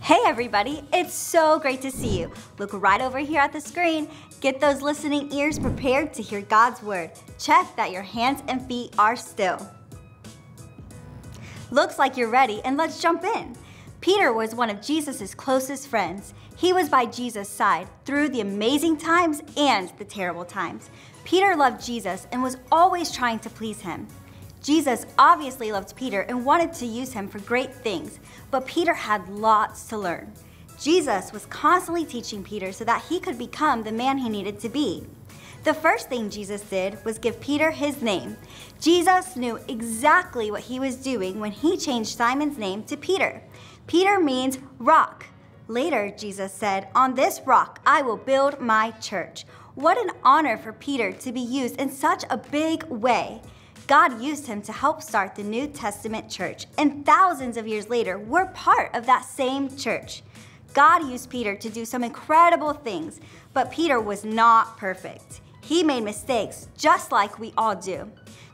Hey everybody, it's so great to see you. Look right over here at the screen. Get those listening ears prepared to hear God's word. Check that your hands and feet are still. Looks like you're ready, and let's jump in. Peter was one of Jesus' closest friends. He was by Jesus' side through the amazing times and the terrible times. Peter loved Jesus and was always trying to please him. Jesus obviously loved Peter and wanted to use him for great things, but Peter had lots to learn. Jesus was constantly teaching Peter so that he could become the man he needed to be. The first thing Jesus did was give Peter his name. Jesus knew exactly what he was doing when he changed Simon's name to Peter. Peter means rock. Later, Jesus said, "On this rock I will build my church." What an honor for Peter to be used in such a big way. God used him to help start the New Testament church, and thousands of years later, we're part of that same church. God used Peter to do some incredible things, but Peter was not perfect. He made mistakes, just like we all do.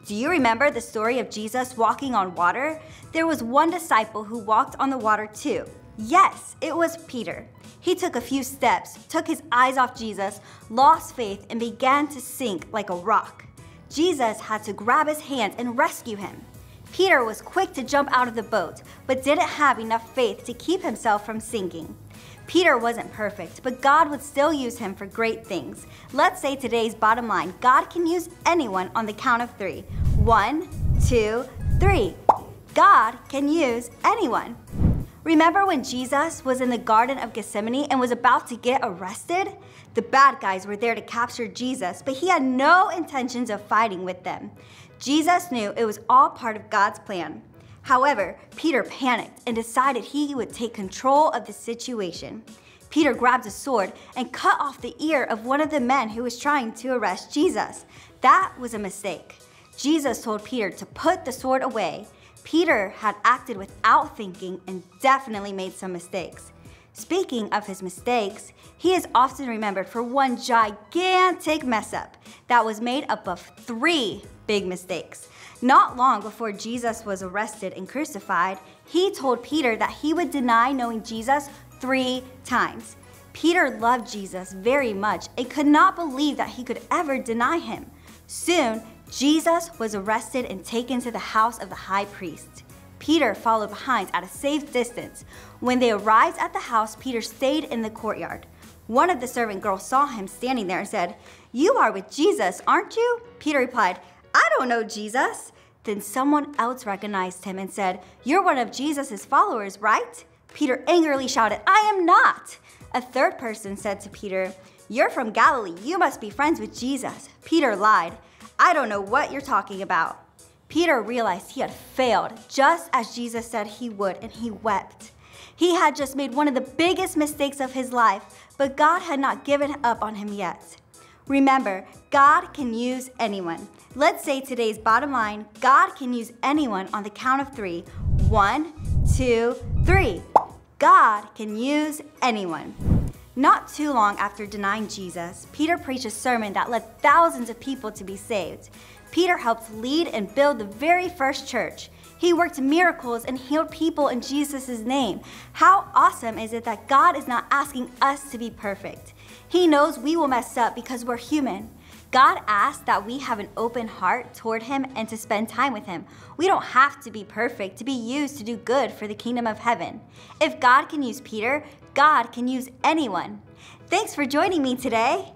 Do you remember the story of Jesus walking on water? There was one disciple who walked on the water too. Yes, it was Peter. He took a few steps, took his eyes off Jesus, lost faith, and began to sink like a rock. Jesus had to grab his hands and rescue him. Peter was quick to jump out of the boat, but didn't have enough faith to keep himself from sinking. Peter wasn't perfect, but God would still use him for great things. Let's say today's bottom line: God can use anyone on the count of 3. 1, 2, 3. God can use anyone. Remember when Jesus was in the Garden of Gethsemane and was about to get arrested? The bad guys were there to capture Jesus, but he had no intentions of fighting with them. Jesus knew it was all part of God's plan. However, Peter panicked and decided he would take control of the situation. Peter grabbed a sword and cut off the ear of one of the men who was trying to arrest Jesus. That was a mistake. Jesus told Peter to put the sword away. Peter had acted without thinking and definitely made some mistakes. Speaking of his mistakes, he is often remembered for one gigantic mess up that was made up of 3 big mistakes. Not long before Jesus was arrested and crucified, he told Peter that he would deny knowing Jesus 3 times. Peter loved Jesus very much and could not believe that he could ever deny him. Soon, Jesus was arrested and taken to the house of the high priest. Peter followed behind at a safe distance. When they arrived at the house, Peter stayed in the courtyard. One of the servant girls saw him standing there and said, "You are with Jesus, aren't you?" Peter replied, "I don't know Jesus." Then someone else recognized him and said, "You're one of Jesus' followers, right?" Peter angrily shouted, "I am not." A third person said to Peter, "You're from Galilee. You must be friends with Jesus." Peter lied, "I don't know what you're talking about." Peter realized he had failed, just as Jesus said he would, and he wept. He had just made one of the biggest mistakes of his life, but God had not given up on him yet. Remember, God can use anyone. Let's say today's bottom line: God can use anyone on the count of 3. 1, 2, 3. God can use anyone. Not too long after denying Jesus, Peter preached a sermon that led thousands of people to be saved. Peter helped lead and build the very first church. He worked miracles and healed people in Jesus' name. How awesome is it that God is not asking us to be perfect? He knows we will mess up because we're human. God asks that we have an open heart toward him and to spend time with him. We don't have to be perfect to be used to do good for the kingdom of heaven. If God can use Peter, God can use anyone. Thanks for joining me today.